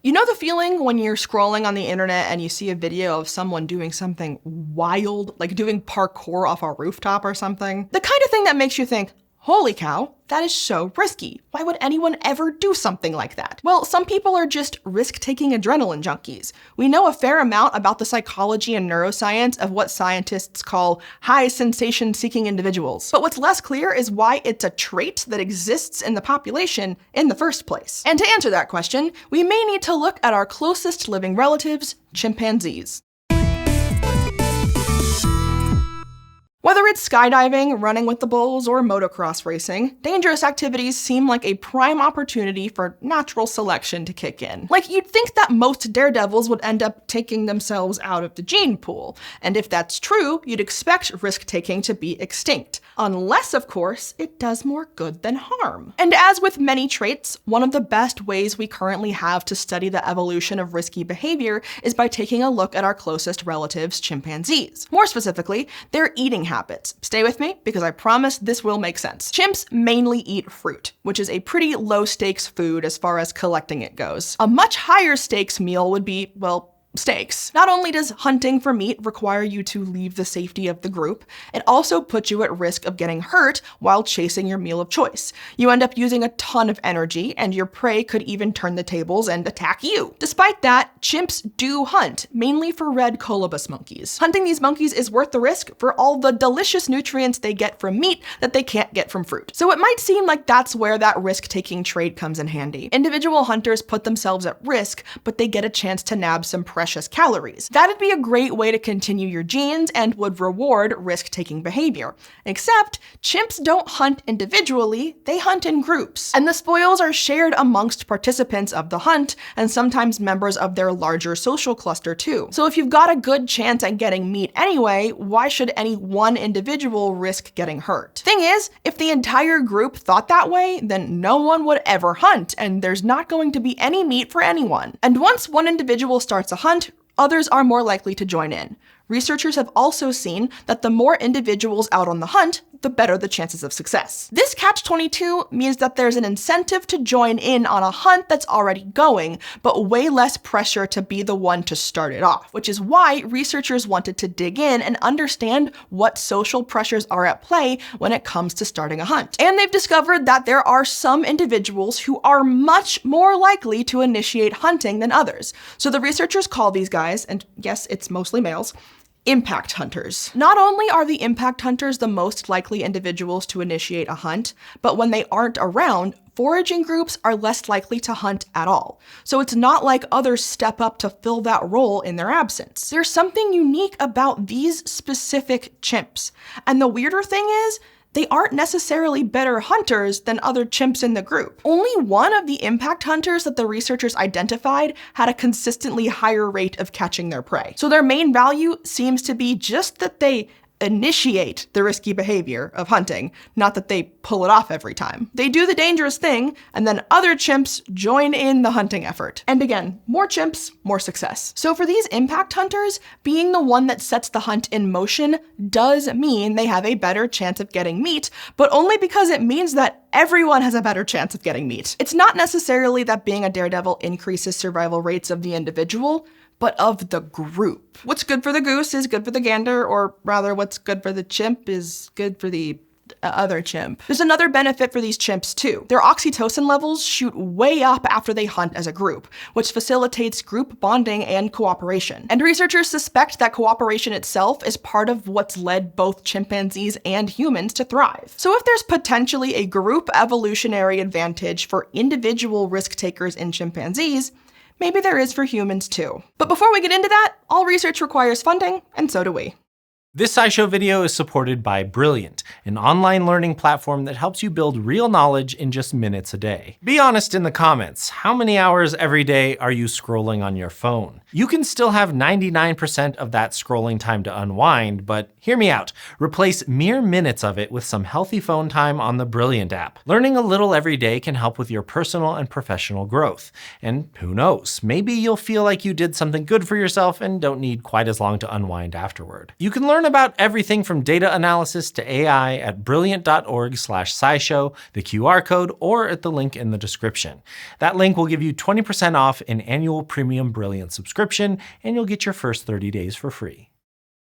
You know the feeling when you're scrolling on the internet and you see a video of someone doing something wild, like doing parkour off a rooftop or something? The kind of thing that makes you think, holy cow, that is so risky. Why would anyone ever do something like that? Well, some people are just risk-taking adrenaline junkies. We know a fair amount about the psychology and neuroscience of what scientists call high sensation-seeking individuals. But what's less clear is why it's a trait that exists in the population in the first place. And to answer that question, we may need to look at our closest living relatives, chimpanzees. Whether it's skydiving, running with the bulls, or motocross racing, dangerous activities seem like a prime opportunity for natural selection to kick in. Like, you'd think that most daredevils would end up taking themselves out of the gene pool, and if that's true, you'd expect risk-taking to be extinct. Unless, of course, it does more good than harm. And as with many traits, one of the best ways we currently have to study the evolution of risky behavior is by taking a look at our closest relatives, chimpanzees. More specifically, their eating habits. Stay with me, because I promise this will make sense. Chimps mainly eat fruit, which is a pretty low-stakes food as far as collecting it goes. A much higher stakes meal would be, well, stakes. Not only does hunting for meat require you to leave the safety of the group, it also puts you at risk of getting hurt while chasing your meal of choice. You end up using a ton of energy, and your prey could even turn the tables and attack you. Despite that, chimps do hunt, mainly for red colobus monkeys. Hunting these monkeys is worth the risk for all the delicious nutrients they get from meat that they can't get from fruit. So it might seem like that's where that risk-taking trait comes in handy. Individual hunters put themselves at risk, but they get a chance to nab some precious calories. That'd be a great way to continue your genes and would reward risk-taking behavior. Except, chimps don't hunt individually, they hunt in groups. And the spoils are shared amongst participants of the hunt, and sometimes members of their larger social cluster too. So if you've got a good chance at getting meat anyway, why should any one individual risk getting hurt? Thing is, if the entire group thought that way, then no one would ever hunt, and there's not going to be any meat for anyone. And once one individual starts a hunt, others are more likely to join in. Researchers have also seen that the more individuals out on the hunt, the better the chances of success. This catch-22 means that there's an incentive to join in on a hunt that's already going, but way less pressure to be the one to start it off, which is why researchers wanted to dig in and understand what social pressures are at play when it comes to starting a hunt. And they've discovered that there are some individuals who are much more likely to initiate hunting than others. So the researchers call these guys, and yes, it's mostly males, impact hunters. Not only are the impact hunters the most likely individuals to initiate a hunt, but when they aren't around, foraging groups are less likely to hunt at all. So it's not like others step up to fill that role in their absence. There's something unique about these specific chimps. And the weirder thing is, they aren't necessarily better hunters than other chimps in the group. Only one of the impact hunters that the researchers identified had a consistently higher rate of catching their prey. So their main value seems to be just that they initiate the risky behavior of hunting, not that they pull it off every time. They do the dangerous thing, and then other chimps join in the hunting effort. And again, more chimps, more success. So for these impact hunters, being the one that sets the hunt in motion does mean they have a better chance of getting meat, but only because it means that everyone has a better chance of getting meat. It's not necessarily that being a daredevil increases survival rates of the individual, but of the group. What's good for the goose is good for the gander, or rather what's good for the chimp is good for the other chimp. There's another benefit for these chimps too. Their oxytocin levels shoot way up after they hunt as a group, which facilitates group bonding and cooperation. And researchers suspect that cooperation itself is part of what's led both chimpanzees and humans to thrive. So if there's potentially a group evolutionary advantage for individual risk takers in chimpanzees, maybe there is for humans too. But before we get into that, all research requires funding, and so do we. This SciShow video is supported by Brilliant, an online learning platform that helps you build real knowledge in just minutes a day. Be honest in the comments, how many hours every day are you scrolling on your phone? You can still have 99% of that scrolling time to unwind, but hear me out. Replace mere minutes of it with some healthy phone time on the Brilliant app. Learning a little every day can help with your personal and professional growth. And who knows, maybe you'll feel like you did something good for yourself and don't need quite as long to unwind afterward. You can learn Learn about everything from data analysis to AI at brilliant.org/scishow, the QR code, or at the link in the description. That link will give you 20% off an annual premium Brilliant subscription, and you'll get your first 30 days for free.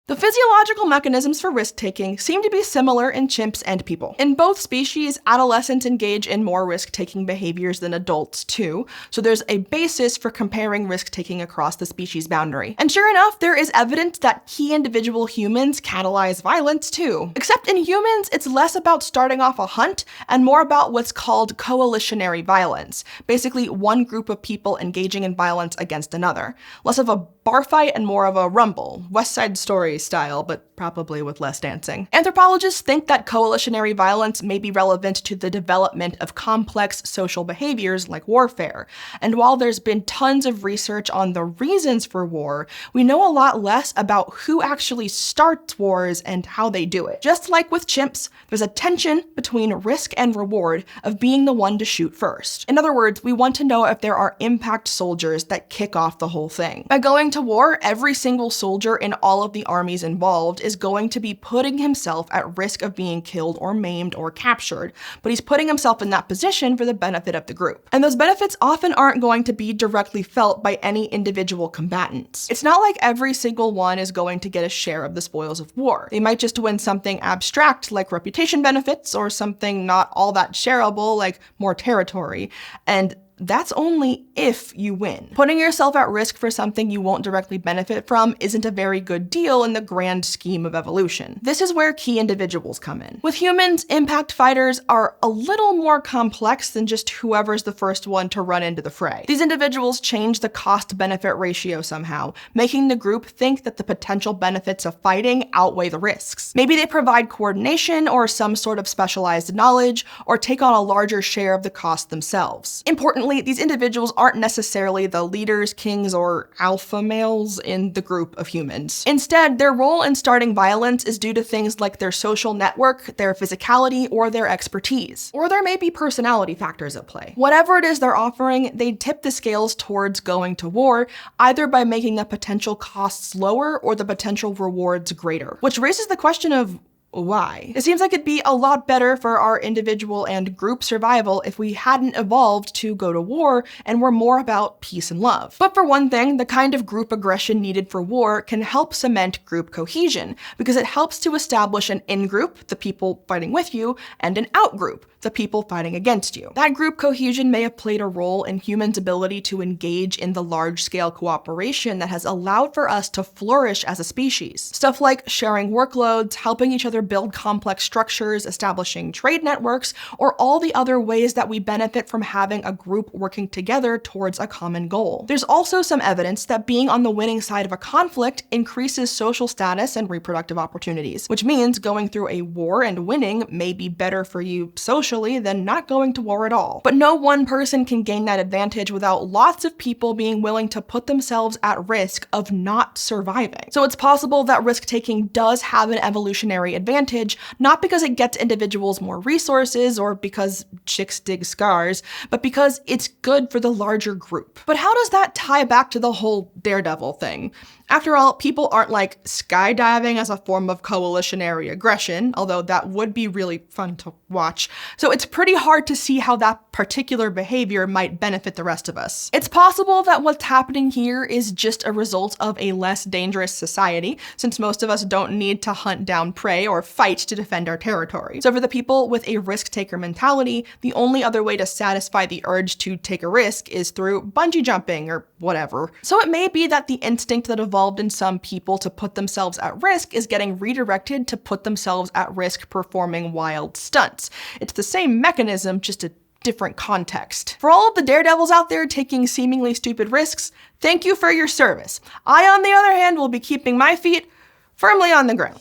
The physiological mechanisms for risk-taking seem to be similar in chimps and people. In both species, adolescents engage in more risk-taking behaviors than adults too, so there's a basis for comparing risk-taking across the species boundary. And sure enough, there is evidence that key individual humans catalyze violence too. Except in humans, it's less about starting off a hunt and more about what's called coalitionary violence, basically one group of people engaging in violence against another. Less of a bar fight and more of a rumble, West Side Story style, but probably with less dancing. Anthropologists think that coalitionary violence may be relevant to the development of complex social behaviors like warfare. And while there's been tons of research on the reasons for war, we know a lot less about who actually starts wars and how they do it. Just like with chimps, there's a tension between risk and reward of being the one to shoot first. In other words, we want to know if there are impact soldiers that kick off the whole thing. By going to war, every single soldier in all of the armies involved is going to be putting himself at risk of being killed or maimed or captured, but he's putting himself in that position for the benefit of the group. And those benefits often aren't going to be directly felt by any individual combatants. It's not like every single one is going to get a share of the spoils of war. They might just win something abstract like reputation benefits or something not all that shareable like more territory, and that's only if you win. Putting yourself at risk for something you won't directly benefit from isn't a very good deal in the grand scheme of evolution. This is where key individuals come in. With humans, impact fighters are a little more complex than just whoever's the first one to run into the fray. These individuals change the cost-benefit ratio somehow, making the group think that the potential benefits of fighting outweigh the risks. Maybe they provide coordination or some sort of specialized knowledge, or take on a larger share of the cost themselves. Importantly, these individuals aren't necessarily the leaders, kings, or alpha males in the group of humans. Instead, their role in starting violence is due to things like their social network, their physicality, or their expertise. Or there may be personality factors at play. Whatever it is they're offering, they tip the scales towards going to war, either by making the potential costs lower or the potential rewards greater. Which raises the question of why? It seems like it'd be a lot better for our individual and group survival if we hadn't evolved to go to war and were more about peace and love. But for one thing, the kind of group aggression needed for war can help cement group cohesion, because it helps to establish an in-group, the people fighting with you, and an out-group, the people fighting against you. That group cohesion may have played a role in humans' ability to engage in the large-scale cooperation that has allowed for us to flourish as a species. Stuff like sharing workloads, helping each other build complex structures, establishing trade networks, or all the other ways that we benefit from having a group working together towards a common goal. There's also some evidence that being on the winning side of a conflict increases social status and reproductive opportunities, which means going through a war and winning may be better for you socially than not going to war at all. But no one person can gain that advantage without lots of people being willing to put themselves at risk of not surviving. So it's possible that risk-taking does have an evolutionary advantage, not because it gets individuals more resources or because chicks dig scars, but because it's good for the larger group. But how does that tie back to the whole daredevil thing? After all, people aren't like skydiving as a form of coalitionary aggression, although that would be really fun to watch. So it's pretty hard to see how that particular behavior might benefit the rest of us. It's possible that what's happening here is just a result of a less dangerous society, since most of us don't need to hunt down prey or fight to defend our territory. So for the people with a risk-taker mentality, the only other way to satisfy the urge to take a risk is through bungee jumping or whatever. So it may be that the instinct that evolved in some people to put themselves at risk is getting redirected to put themselves at risk performing wild stunts. It's the same mechanism, just a different context. For all of the daredevils out there taking seemingly stupid risks, thank you for your service. I, on the other hand, will be keeping my feet firmly on the ground.